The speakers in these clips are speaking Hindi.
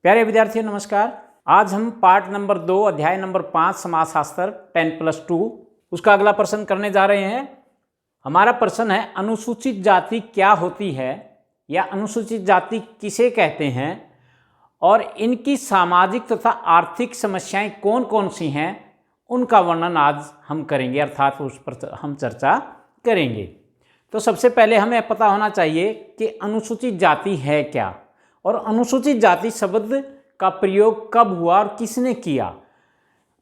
प्यारे विद्यार्थियों नमस्कार। आज हम पार्ट नंबर 2 अध्याय नंबर 5 समाजशास्त्र 10+2 उसका अगला प्रश्न करने जा रहे हैं। हमारा प्रश्न है अनुसूचित जाति क्या होती है या अनुसूचित जाति किसे कहते हैं और इनकी सामाजिक तथा आर्थिक समस्याएं कौन कौन सी हैं उनका वर्णन आज हम करेंगे, अर्थात उस पर हम चर्चा करेंगे। तो सबसे पहले हमें पता होना चाहिए कि अनुसूचित जाति है क्या और अनुसूचित जाति शब्द का प्रयोग कब हुआ और किसने किया।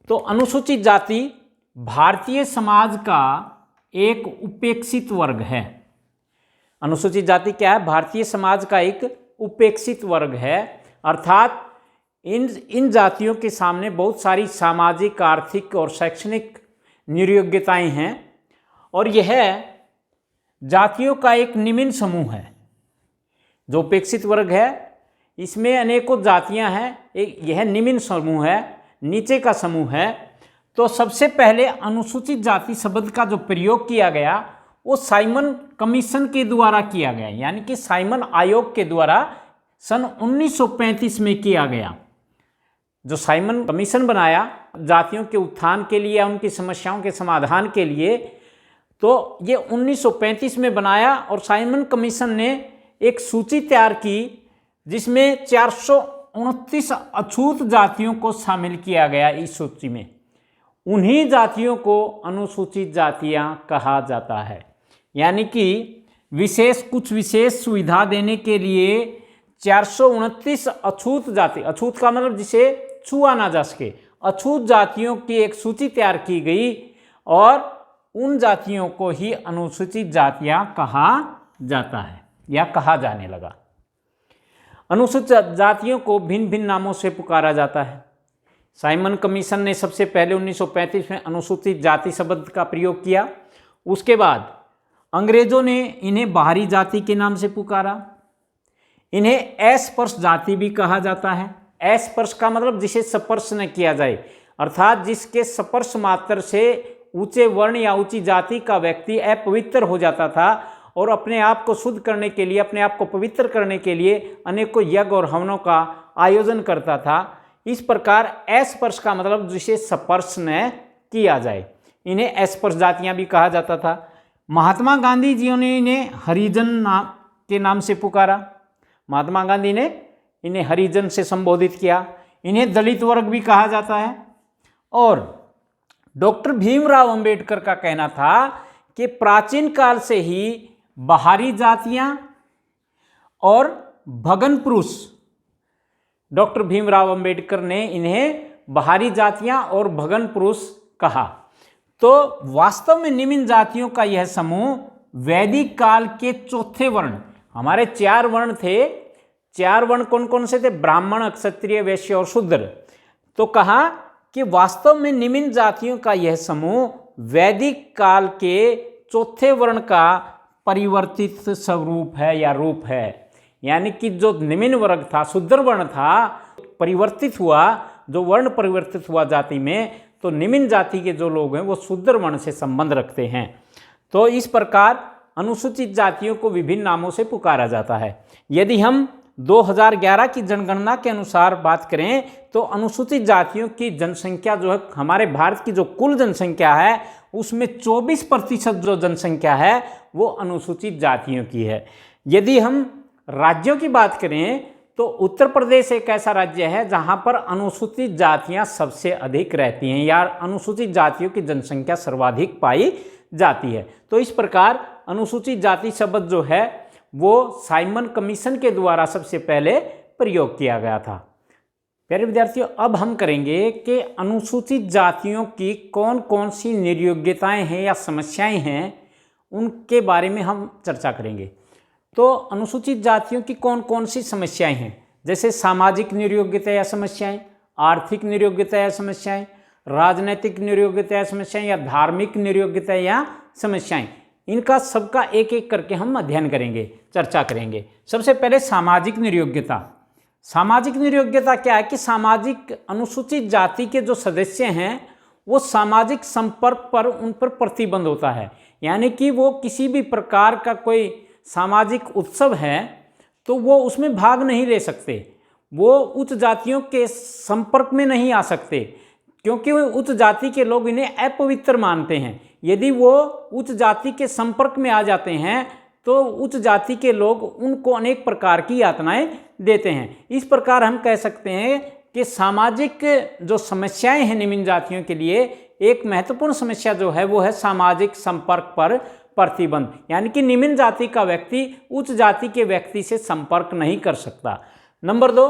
तो अनुसूचित जाति भारतीय समाज का एक उपेक्षित वर्ग है। अनुसूचित जाति क्या है? भारतीय समाज का एक उपेक्षित वर्ग है, अर्थात इन जातियों के सामने बहुत सारी सामाजिक, आर्थिक और शैक्षणिक निरुयोग्यताएं हैं और यह जातियों का एक निम्न समूह है। जो उपेक्षित वर्ग है इसमें अनेकों जातियां हैं, यह निम्न समूह है, नीचे का समूह है। तो सबसे पहले अनुसूचित जाति शब्द का जो प्रयोग किया गया वो साइमन कमीशन के द्वारा किया गया, यानी कि साइमन आयोग के द्वारा सन 1935 में किया गया। जो साइमन कमीशन बनाया जातियों के उत्थान के लिए, उनकी समस्याओं के समाधान के लिए, तो ये 1935 में बनाया और साइमन कमीशन ने एक सूची तैयार की जिसमें 429 अछूत जातियों को शामिल किया गया। इस सूची में उन्हीं जातियों को अनुसूचित जातियां कहा जाता है, यानी कि कुछ विशेष सुविधा देने के लिए 429 अछूत जाति, अछूत का मतलब जिसे छुआ ना जा सके, अछूत जातियों की एक सूची तैयार की गई और उन जातियों को ही अनुसूचित जातियां कहा जाता है या कहा जाने लगा। अनुसूचित जातियों को भिन्न भिन्न नामों से पुकारा जाता है। साइमन कमीशन ने सबसे पहले 1935 में अनुसूचित जाति शब्द का प्रयोग किया। उसके बाद अंग्रेजों ने इन्हें बाहरी जाति के नाम से पुकारा। इन्हें अस्पृश जाति भी कहा जाता है। अस्पृश का मतलब जिसे स्पर्श न किया जाए, अर्थात जिसके स्पर्श मात्र से ऊंचे वर्ण या ऊंची जाति का व्यक्ति अपवित्र हो जाता था और अपने आप को शुद्ध करने के लिए, अपने आप को पवित्र करने के लिए अनेकों यज्ञ और हवनों का आयोजन करता था। इस प्रकार अस्पृश का मतलब जिसे स्पर्श न किया जाए, इन्हें अस्पृश जातियां भी कहा जाता था। महात्मा गांधी जी ने इन्हें हरिजन के नाम से पुकारा। महात्मा गांधी ने इन्हें हरिजन से संबोधित किया। इन्हें दलित वर्ग भी कहा जाता है। और डॉक्टर भीमराव अंबेडकर का कहना था कि प्राचीन काल से ही बाहरी जातियां और भगन पुरुष, डॉक्टर भीमराव अंबेडकर ने इन्हें बाहरी जातियां और भगन पुरुष कहा। तो वास्तव में निम्न जातियों का यह समूह वैदिक काल के चौथे वर्ण, हमारे 4 वर्ण थे, 4 वर्ण कौन कौन से थे? ब्राह्मण, क्षत्रिय, वैश्य और शूद्र। तो कहा कि वास्तव में निम्न जातियों का यह समूह वैदिक काल के चौथे वर्ण का परिवर्तित स्वरूप है या रूप है, यानी कि जो निम्न वर्ग था, शूद्र वर्ण था, परिवर्तित हुआ, जो वर्ण परिवर्तित हुआ जाति में, तो निम्न जाति के जो लोग हैं वो शूद्र वर्ण से संबंध रखते हैं। तो इस प्रकार अनुसूचित जातियों को विभिन्न नामों से पुकारा जाता है। यदि हम 2011 की जनगणना के अनुसार बात करें तो अनुसूचित जातियों की जनसंख्या जो है, हमारे भारत की जो कुल जनसंख्या है उसमें 24% जो जनसंख्या है वो अनुसूचित जातियों की है। यदि हम राज्यों की बात करें तो उत्तर प्रदेश एक ऐसा राज्य है जहां पर अनुसूचित जातियां सबसे अधिक रहती हैं या अनुसूचित जातियों की जनसंख्या सर्वाधिक पाई जाती है। तो इस प्रकार अनुसूचित जाति शब्द जो है वो साइमन कमीशन के द्वारा सबसे पहले प्रयोग किया गया था। प्यारे विद्यार्थियों, अब हम करेंगे कि अनुसूचित जातियों की कौन कौन सी निरुयोग्यताएं हैं या समस्याएं हैं, उनके बारे में हम चर्चा करेंगे। तो अनुसूचित जातियों की कौन कौन सी समस्याएं हैं, जैसे सामाजिक निरुयोग्यता या समस्याएं, आर्थिक निरुयोग्यता या समस्याएं, राजनैतिक निरुयोग्यता या समस्याएं या धार्मिक निरुयोग्यता या समस्याएं, इनका सबका एक एक करके हम अध्ययन करेंगे, चर्चा करेंगे। सबसे पहले सामाजिक निरुयोग्यता। सामाजिक निरुयोग्यता क्या है कि सामाजिक अनुसूचित जाति के जो सदस्य हैं वो सामाजिक संपर्क पर, उन पर प्रतिबंध होता है, यानी कि वो किसी भी प्रकार का कोई सामाजिक उत्सव है तो वो उसमें भाग नहीं ले सकते। वो उच्च जातियों के संपर्क में नहीं आ सकते, क्योंकि उच्च जाति के लोग इन्हें अपवित्र मानते हैं। यदि वो उच्च जाति के संपर्क में आ जाते हैं तो उच्च जाति के लोग उनको अनेक प्रकार की यातनाएं देते हैं। इस प्रकार हम कह सकते हैं कि सामाजिक जो समस्याएं हैं निम्न जातियों के लिए, एक महत्वपूर्ण समस्या जो है वो है सामाजिक संपर्क पर प्रतिबंध, यानी कि निम्न जाति का व्यक्ति उच्च जाति के व्यक्ति से संपर्क नहीं कर सकता। नंबर 2,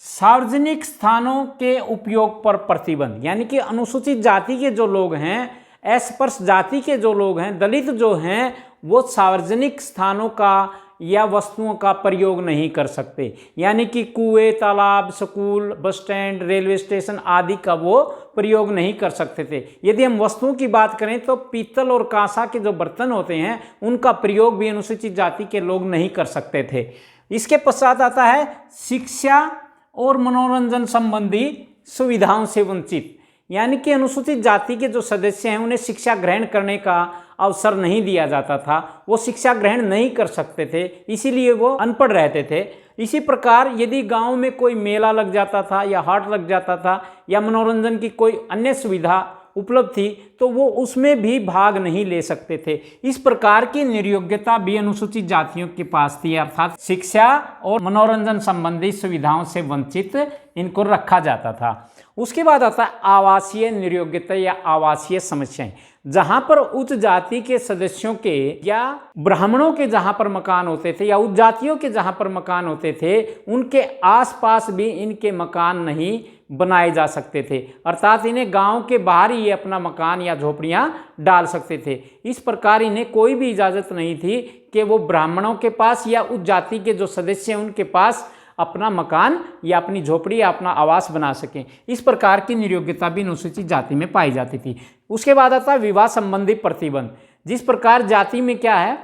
सार्वजनिक स्थानों के उपयोग पर प्रतिबंध, यानी कि अनुसूचित जाति के जो लोग हैं, अस्पृश्य जाति के जो लोग हैं, दलित जो हैं, वो सार्वजनिक स्थानों का या वस्तुओं का प्रयोग नहीं कर सकते, यानी कि कुएं, तालाब, school, bus stand, railway station आदि का वो प्रयोग नहीं कर सकते थे। यदि हम वस्तुओं की बात करें तो पीतल और कांसा के जो बर्तन होते हैं उनका प्रयोग भी अनुसूचित जाति के लोग नहीं कर सकते थे। इसके पश्चात आता है शिक्षा और मनोरंजन संबंधी सुविधाओं से वंचित, यानी कि अनुसूचित जाति के जो सदस्य हैं उन्हें शिक्षा ग्रहण करने का अवसर नहीं दिया जाता था, वो शिक्षा ग्रहण नहीं कर सकते थे, इसीलिए वो अनपढ़ रहते थे। इसी प्रकार यदि गांव में कोई मेला लग जाता था या हाट लग जाता था या मनोरंजन की कोई अन्य सुविधा उपलब्ध थी तो वो उसमें भी भाग नहीं ले सकते थे। इस प्रकार की निर्योग्यता भी अनुसूचित जातियों के पास थी, अर्थात शिक्षा और मनोरंजन संबंधी सुविधाओं से वंचित इनको रखा जाता था। उसके बाद आता है आवासीय निर्योग्यता या आवासीय समस्याएं, जहां पर उच्च जाति के सदस्यों के या ब्राह्मणों के जहां पर मकान होते थे या उच्च जातियों के जहां पर मकान होते थे उनके आसपास भी इनके मकान नहीं बनाए जा सकते थे, अर्थात इन्हें गांव के बाहर ही ये अपना मकान या झोपड़ियां डाल सकते थे। इस प्रकार इन्हें कोई भी इजाज़त नहीं थी कि वो ब्राह्मणों के पास या उच्च जाति के जो सदस्य हैं उनके पास अपना मकान या अपनी झोपड़ी या अपना आवास बना सकें। इस प्रकार की निर्योग्यता भी अनुसूचित जाति में पाई जाती थी। उसके बाद आता है विवाह संबंधी प्रतिबंध। जिस प्रकार जाति में क्या है,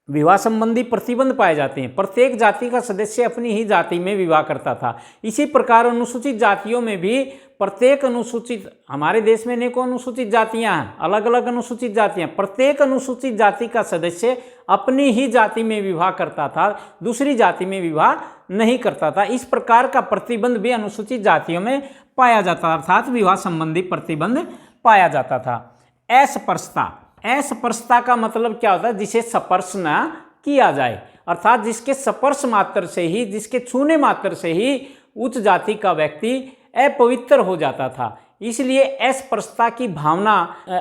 विवाह संबंधी प्रतिबंध पाए जाते हैं, प्रत्येक जाति का सदस्य अपनी ही जाति में विवाह करता था। इसी प्रकार अनुसूचित जातियों में भी प्रत्येक अनुसूचित, हमारे देश में अनेकों अनुसूचित जातियां हैं, अलग अलग अनुसूचित जातियां, प्रत्येक अनुसूचित जाति का सदस्य अपनी ही जाति में विवाह करता था, दूसरी जाति में विवाह नहीं करता था। इस प्रकार का प्रतिबंध भी अनुसूचित जातियों में पाया जाता, अर्थात विवाह संबंधी प्रतिबंध पाया जाता था। अस्पृश्यता, अस्पृश्यता का मतलब क्या होता है, जिसे स्पर्श न किया जाए, अर्थात जिसके स्पर्श मात्र से ही, जिसके छूने मात्र से ही उच्च जाति का व्यक्ति अपवित्र हो जाता था। इसलिए अस्पृश्यता की भावना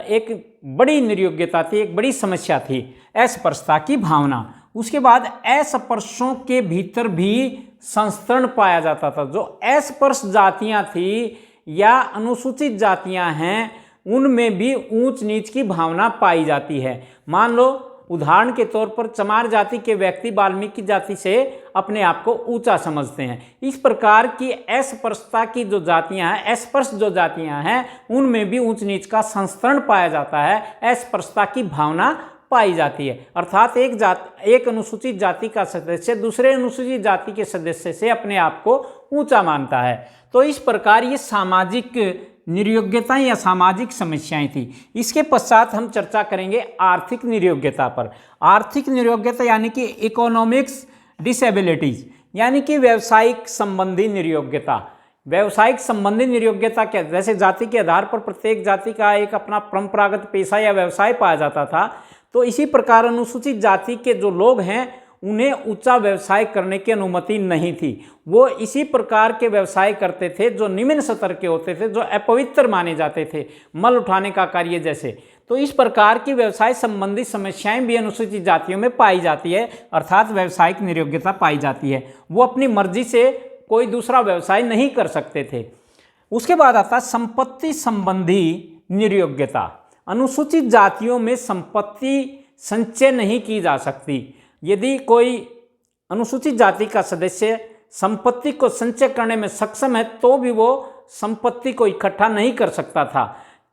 एक बड़ी निर्योग्यता थी, एक बड़ी समस्या थी अस्पृश्यता की भावना। उसके बाद अस्पृश्यों के भीतर भी संस्तरण पाया जाता था। जो अस्पृश्य जातियां थी या अनुसूचित जातियां हैं उनमें भी ऊंच नीच की भावना पाई जाती है। मान लो उदाहरण के तौर पर चमार जाति के व्यक्ति वाल्मीकि जाति से अपने आप को ऊंचा समझते हैं। इस प्रकार की अस्पृश्यता की जो जातियां हैं, अस्पृश्य जो जातियां हैं, उनमें भी ऊंच नीच का संस्तरण पाया जाता है, अस्पृश्यता की भावना पाई जाती है। अर्थात एक अनुसूचित जाति का सदस्य दूसरे अनुसूचित जाति के सदस्य से अपने आप को ऊंचा मानता है। तो इस प्रकार ये सामाजिक निर्योग्यताएं या सामाजिक समस्याएं थी। इसके पश्चात हम चर्चा करेंगे आर्थिक निर्योग्यता पर। आर्थिक निर्योग्यता यानी कि इकोनॉमिक्स डिसेबिलिटीज, यानी कि व्यावसायिक संबंधी निर्योग्यता। व्यावसायिक संबंधी निर्योग्यता क्या, जैसे जाति के आधार पर प्रत्येक जाति का एक अपना परंपरागत पेशा या व्यवसाय पाया जाता था, तो इसी प्रकार अनुसूचित जाति के जो लोग हैं उन्हें ऊंचा व्यवसाय करने की अनुमति नहीं थी। वो इसी प्रकार के व्यवसाय करते थे जो निम्न स्तर के होते थे, जो अपवित्र माने जाते थे, मल उठाने का कार्य जैसे। तो इस प्रकार की व्यवसाय संबंधी समस्याएं भी अनुसूचित जातियों में पाई जाती है, अर्थात व्यावसायिक निर्योग्यता पाई जाती है। वो अपनी मर्जी से कोई दूसरा व्यवसाय नहीं कर सकते थे। उसके बाद आता है संपत्ति संबंधी निर्योग्यता। अनुसूचित जातियों में संपत्ति संचय नहीं की जा सकती। यदि कोई अनुसूचित जाति का सदस्य संपत्ति को संचय करने में सक्षम है तो भी वो संपत्ति को इकट्ठा नहीं कर सकता था।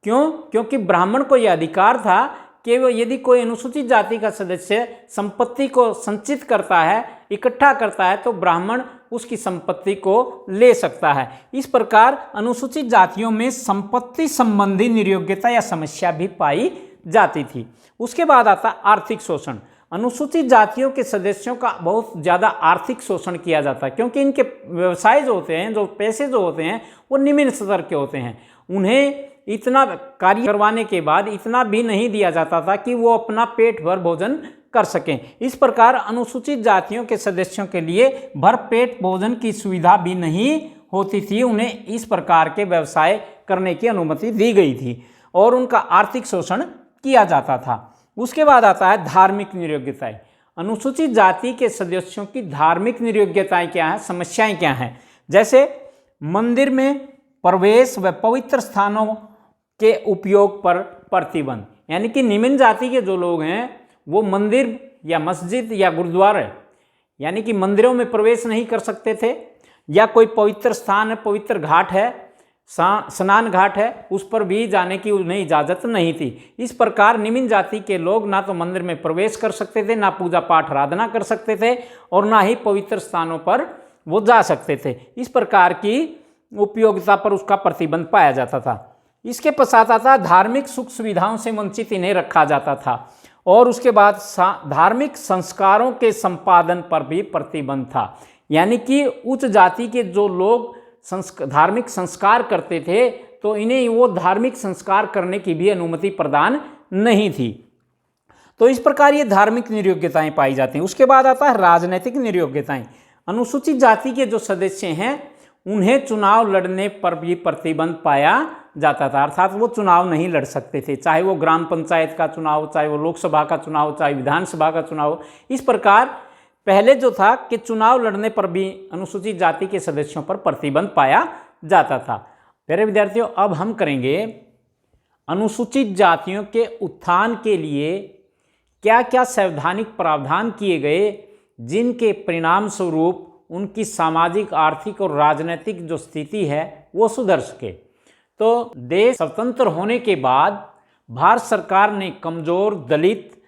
क्यों? क्योंकि ब्राह्मण को यह अधिकार था कि वो यदि कोई अनुसूचित जाति का सदस्य संपत्ति को संचित करता है, इकट्ठा करता है, तो ब्राह्मण उसकी संपत्ति को ले सकता है। इस प्रकार अनुसूचित जातियों में संपत्ति संबंधी निर्योग्यता या समस्या भी पाई जाती थी। उसके बाद आता आर्थिक शोषण। अनुसूचित जातियों के सदस्यों का बहुत ज़्यादा आर्थिक शोषण किया जाता है, क्योंकि इनके व्यवसाय जो होते हैं, जो पैसे जो होते हैं, वो निम्न स्तर के होते हैं। उन्हें इतना कार्य करवाने के बाद इतना भी नहीं दिया जाता था कि वो अपना पेट भर भोजन कर सकें। इस प्रकार अनुसूचित जातियों के सदस्यों के लिए भरपेट भोजन की सुविधा भी नहीं होती थी। उन्हें इस प्रकार के व्यवसाय करने की अनुमति दी गई थी और उनका आर्थिक शोषण किया जाता था। उसके बाद आता है धार्मिक नियोग्यताएं। अनुसूचित जाति के सदस्यों की धार्मिक नियोग्यताएं क्या हैं, समस्याएं क्या हैं? जैसे मंदिर में प्रवेश व पवित्र स्थानों के उपयोग पर प्रतिबंध, यानी कि निम्न जाति के जो लोग हैं वो मंदिर या मस्जिद या गुरुद्वारे यानी कि मंदिरों में प्रवेश नहीं कर सकते थे, या कोई पवित्र स्थान है, पवित्र घाट है, स्नान घाट है, उस पर भी जाने की उन्हें इजाज़त नहीं थी। इस प्रकार निम्न जाति के लोग ना तो मंदिर में प्रवेश कर सकते थे, ना पूजा पाठ आराधना कर सकते थे और ना ही पवित्र स्थानों पर वो जा सकते थे। इस प्रकार की उपयोगिता पर उसका प्रतिबंध पाया जाता था। इसके पश्चात आता है धार्मिक सुख सुविधाओं से वंचित इन्हें रखा जाता था और उसके बाद धार्मिक संस्कारों के संपादन पर भी प्रतिबंध था, यानी कि उच्च जाति के जो लोग धार्मिक संस्कार करते थे तो इन्हें वो धार्मिक संस्कार करने की भी अनुमति प्रदान नहीं थी। तो इस प्रकार ये धार्मिक नियोग्यताएं पाई जाती हैं। उसके बाद आता है राजनीतिक नियोग्यताएं। अनुसूचित जाति के जो सदस्य हैं उन्हें चुनाव लड़ने पर भी प्रतिबंध पाया जाता था, अर्थात वो चुनाव नहीं लड़ सकते थे, चाहे वो ग्राम पंचायत का चुनाव, चाहे वो लोकसभा का चुनाव, चाहे विधानसभा का चुनाव। इस प्रकार पहले जो था कि चुनाव लड़ने पर भी अनुसूचित जाति के सदस्यों पर प्रतिबंध पाया जाता था। प्यारे विद्यार्थियों, अब हम करेंगे अनुसूचित जातियों के उत्थान के लिए क्या क्या संवैधानिक प्रावधान किए गए जिनके परिणाम स्वरूप उनकी सामाजिक, आर्थिक और राजनीतिक जो स्थिति है वो सुधर सके। तो देश स्वतंत्र होने के बाद भारत सरकार ने कमजोर, दलित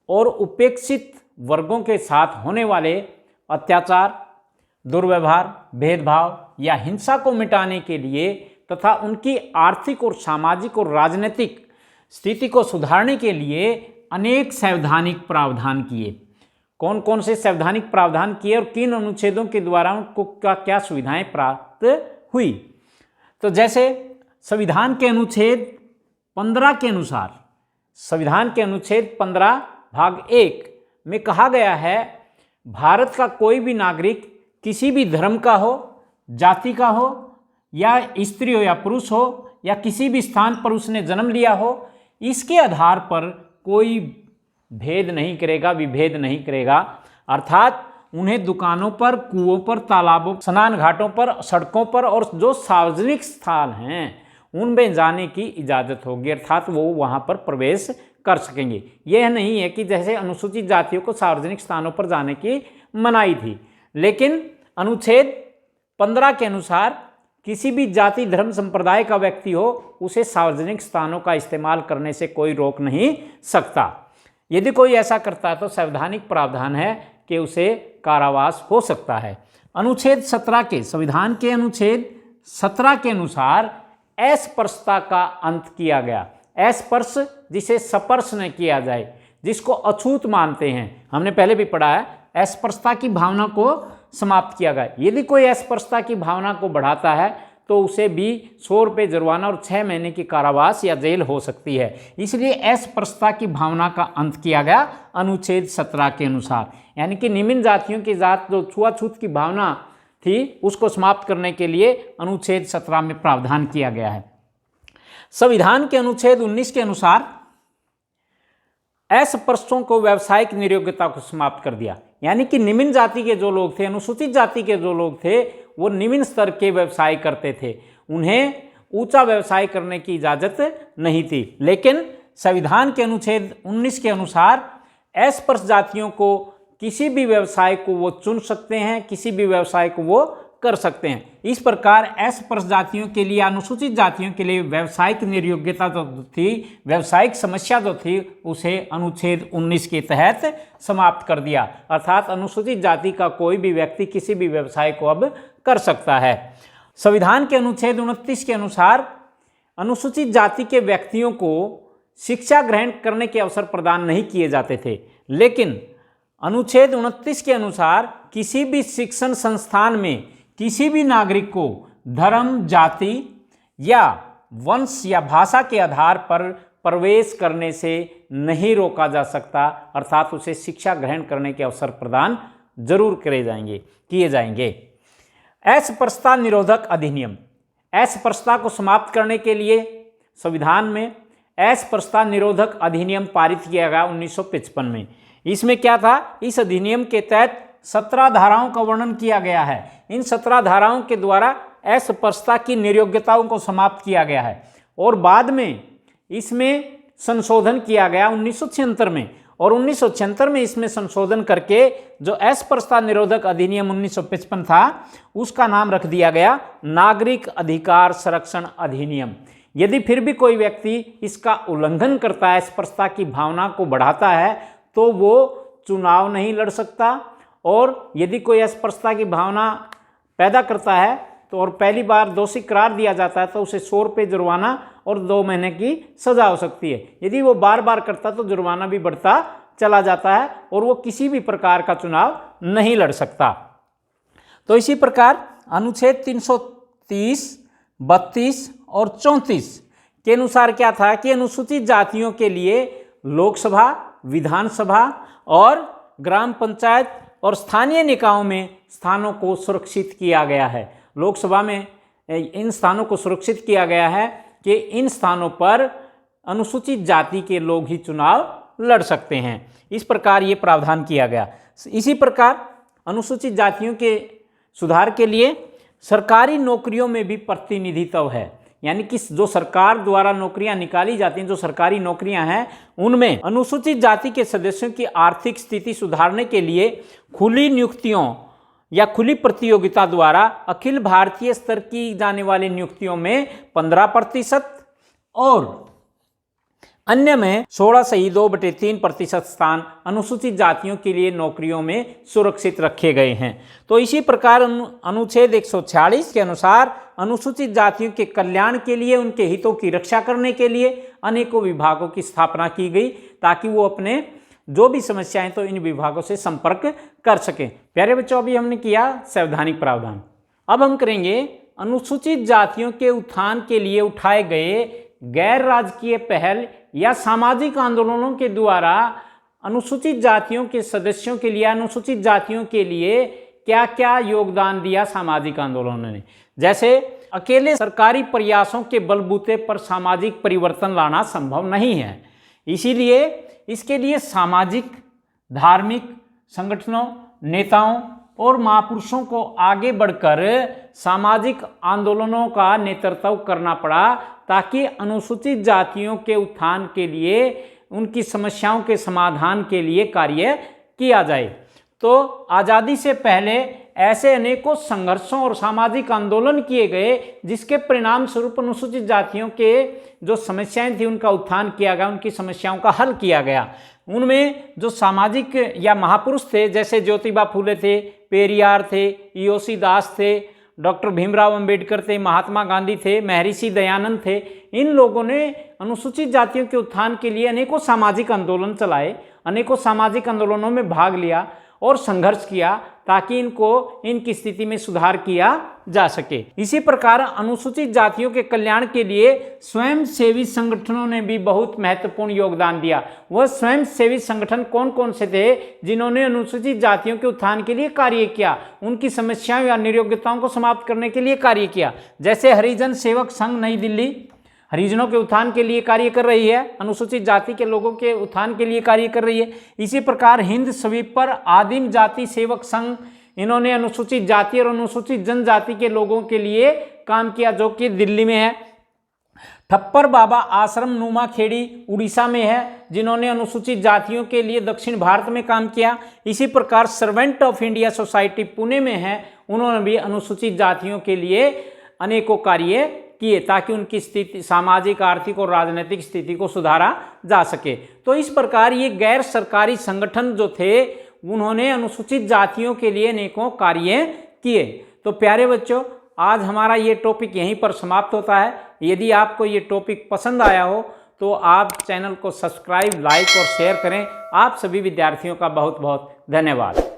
और उपेक्षित वर्गों के साथ होने वाले अत्याचार, दुर्व्यवहार, भेदभाव या हिंसा को मिटाने के लिए तथा उनकी आर्थिक और सामाजिक और राजनीतिक स्थिति को सुधारने के लिए अनेक संवैधानिक प्रावधान किए। कौन कौन से संवैधानिक प्रावधान किए और किन अनुच्छेदों के द्वारा उनको क्या क्या सुविधाएं प्राप्त हुई? तो जैसे संविधान के अनुच्छेद 15 के अनुसार, संविधान के अनुच्छेद 15 भाग 1 में कहा गया है, भारत का कोई भी नागरिक किसी भी धर्म का हो, जाति का हो, या स्त्री हो या पुरुष हो, या किसी भी स्थान पर उसने जन्म लिया हो, इसके आधार पर कोई भेद नहीं करेगा, विभेद नहीं करेगा। अर्थात उन्हें दुकानों पर, कुओं पर, तालाबों, स्नान घाटों पर, सड़कों पर और जो सार्वजनिक स्थान हैं उनमें जाने की इजाज़त होगी, अर्थात वो वहाँ पर प्रवेश कर सकेंगे। यह नहीं है कि जैसे अनुसूचित जातियों को सार्वजनिक स्थानों पर जाने की मनाही थी, लेकिन अनुच्छेद 15 के अनुसार किसी भी जाति, धर्म, संप्रदाय का व्यक्ति हो, उसे सार्वजनिक स्थानों का इस्तेमाल करने से कोई रोक नहीं सकता। यदि कोई ऐसा करता है तो संवैधानिक प्रावधान है कि उसे कारावास हो सकता है। अनुच्छेद 17 के, संविधान के अनुच्छेद 17 के अनुसार अस्पृश्यता का अंत किया गया। अस्पृश्य जिसे स्पर्श न किया जाए, जिसको अछूत मानते हैं, हमने पहले भी पढ़ा है, अस्पृश्यता की भावना को समाप्त किया गया। यदि कोई अस्पृश्यता की भावना को बढ़ाता है तो उसे भी 100 रुपये जुर्माना और 6 महीने की कारावास या जेल हो सकती है। इसलिए अस्पृश्यता की भावना का अंत किया गया अनुच्छेद 17 के अनुसार, यानी कि निम्न जातियों की जात जो छुआछूत की भावना थी उसको समाप्त करने के लिए अनुच्छेद 17 में प्रावधान किया गया है। संविधान के अनुच्छेद 19 के अनुसार अस्पृश्यों को व्यावसायिक नियोग्यता को समाप्त कर दिया, यानी कि निम्न जाति के जो लोग थे, अनुसूचित जाति के जो लोग थे, वो निम्न स्तर के व्यवसाय करते थे, उन्हें ऊंचा व्यवसाय करने की इजाज़त नहीं थी। लेकिन संविधान के अनुच्छेद 19 के अनुसार अस्पृश्य जातियों को किसी भी व्यवसाय को वो चुन सकते हैं, किसी भी व्यवसाय को वो कर सकते हैं। इस प्रकार अस्पृश्य जातियों के लिए, अनुसूचित जातियों के लिए व्यावसायिक नियोग्यता जो थी, व्यावसायिक समस्या जो थी, उसे अनुच्छेद 19 के तहत समाप्त कर दिया। अर्थात अनुसूचित जाति का कोई भी व्यक्ति किसी भी व्यवसाय को अब कर सकता है। संविधान के अनुच्छेद 29 के अनुसार अनुसूचित जाति के व्यक्तियों को शिक्षा ग्रहण करने के अवसर प्रदान नहीं किए जाते थे, लेकिन अनुच्छेद 29 के अनुसार किसी भी शिक्षण संस्थान में किसी भी नागरिक को धर्म, जाति या वंश या भाषा के आधार पर प्रवेश करने से नहीं रोका जा सकता, अर्थात उसे शिक्षा ग्रहण करने के अवसर प्रदान जरूर किए जाएंगे। अस्पृश्यता निरोधक अधिनियम, अस्पृश्यता को समाप्त करने के लिए संविधान में अस्पृश्यता निरोधक अधिनियम पारित किया गया 1955 में। इसमें क्या था, इस अधिनियम के तहत 17 धाराओं का वर्णन किया गया है। इन 17 धाराओं के द्वारा अस्पृश्यता की नियोग्यताओं को समाप्त किया गया है और बाद में इसमें संशोधन किया गया 1976 में, और 1976 में इसमें संशोधन करके जो अस्पृश्यता निरोधक अधिनियम 1955 था उसका नाम रख दिया गया नागरिक अधिकार संरक्षण अधिनियम। यदि फिर भी कोई व्यक्ति इसका उल्लंघन करता है, अस्पृश्यता की भावना को बढ़ाता है, तो वो चुनाव नहीं लड़ सकता, और यदि कोई अस्पृश्यता की भावना पैदा करता है तो और पहली बार दोषी करार दिया जाता है तो उसे 100 रुपये जुर्माना और 2 महीने की सजा हो सकती है। यदि वो बार बार करता तो जुर्माना भी बढ़ता चला जाता है और वो किसी भी प्रकार का चुनाव नहीं लड़ सकता। तो इसी प्रकार अनुच्छेद 330, 32 और 34 के अनुसार क्या था कि अनुसूचित जातियों के लिए लोकसभा, विधानसभा और ग्राम पंचायत और स्थानीय निकायों में स्थानों को सुरक्षित किया गया है। लोकसभा में इन स्थानों को सुरक्षित किया गया है कि इन स्थानों पर अनुसूचित जाति के लोग ही चुनाव लड़ सकते हैं। इस प्रकार ये प्रावधान किया गया। इसी प्रकार अनुसूचित जातियों के सुधार के लिए सरकारी नौकरियों में भी प्रतिनिधित्व है, यानी कि जो सरकार द्वारा नौकरियां निकाली जाती हैं, जो सरकारी नौकरियां हैं, उनमें अनुसूचित जाति के सदस्यों की आर्थिक स्थिति सुधारने के लिए खुली नियुक्तियों या खुली प्रतियोगिता द्वारा अखिल भारतीय स्तर की जाने वाली नियुक्तियों में 15% और अन्य में 16.2/3% स्थान अनुसूचित जातियों के लिए नौकरियों में सुरक्षित रखे गए हैं। तो इसी प्रकार अनुच्छेद 146 के अनुसार अनुसूचित जातियों के कल्याण के लिए, उनके हितों की रक्षा करने के लिए अनेकों विभागों की स्थापना की गई, ताकि वो अपने जो भी समस्याएं तो इन विभागों से संपर्क कर सकें। प्यारे बच्चों, अभी हमने किया संवैधानिक प्रावधान। अब हम करेंगे अनुसूचित जातियों के उत्थान के लिए उठाए गए गैर राजकीय पहल या सामाजिक आंदोलनों के द्वारा अनुसूचित जातियों के सदस्यों के लिए, अनुसूचित जातियों के लिए क्या क्या योगदान दिया सामाजिक आंदोलनों ने। जैसे अकेले सरकारी प्रयासों के बलबूते पर सामाजिक परिवर्तन लाना संभव नहीं है, इसीलिए इसके लिए सामाजिक, धार्मिक संगठनों, नेताओं और महापुरुषों को आगे बढ़कर सामाजिक आंदोलनों का नेतृत्व करना पड़ा, ताकि अनुसूचित जातियों के उत्थान के लिए, उनकी समस्याओं के समाधान के लिए कार्य किया जाए। तो आज़ादी से पहले ऐसे अनेकों संघर्षों और सामाजिक आंदोलन किए गए, जिसके परिणाम स्वरूप अनुसूचित जातियों के जो समस्याएं थी उनका उत्थान किया गया, उनकी समस्याओं का हल किया गया। उनमें जो सामाजिक या महापुरुष थे, जैसे ज्योतिबा फूले थे, पेरियार थे, ईओसी दास थे, डॉक्टर भीमराव अंबेडकर थे, महात्मा गांधी थे, महर्षि दयानंद थे, इन लोगों ने अनुसूचित जातियों के उत्थान के लिए अनेकों सामाजिक आंदोलन चलाए, अनेकों सामाजिक आंदोलनों में भाग लिया और संघर्ष किया, ताकि इनकी स्थिति में सुधार किया जा सके। इसी प्रकार अनुसूचित जातियों के कल्याण के लिए स्वयंसेवी संगठनों ने भी बहुत महत्वपूर्ण योगदान दिया। वह स्वयंसेवी संगठन कौन कौन से थे जिन्होंने अनुसूचित जातियों के उत्थान के लिए कार्य किया, उनकी समस्याओं या नियोग्यताओं को समाप्त करने के लिए कार्य किया। जैसे हरिजन सेवक संघ नई दिल्ली हरिजनों के उत्थान के लिए कार्य कर रही है, अनुसूचित जाति के लोगों के उत्थान के लिए कार्य कर रही है। इसी प्रकार हिंद स्वीपर आदिम जाति सेवक संघ, इन्होंने अनुसूचित जाति और अनुसूचित जनजाति के लोगों के लिए काम किया, जो कि दिल्ली में है। ठप्पर बाबा आश्रम नुमाखेड़ी उड़ीसा में है, जिन्होंने अनुसूचित जातियों के लिए दक्षिण भारत में काम किया। इसी प्रकार servant of India society Pune में है, उन्होंने भी अनुसूचित जातियों के लिए अनेकों कार्य किए, ताकि उनकी स्थिति, सामाजिक, आर्थिक और राजनीतिक स्थिति को सुधारा जा सके। तो इस प्रकार ये गैर सरकारी संगठन जो थे, उन्होंने अनुसूचित जातियों के लिए अनेकों कार्य किए। तो प्यारे बच्चों, आज हमारा ये टॉपिक यहीं पर समाप्त होता है। यदि आपको ये टॉपिक पसंद आया हो तो आप चैनल को सब्सक्राइब, लाइक और शेयर करें। आप सभी विद्यार्थियों का बहुत बहुत धन्यवाद।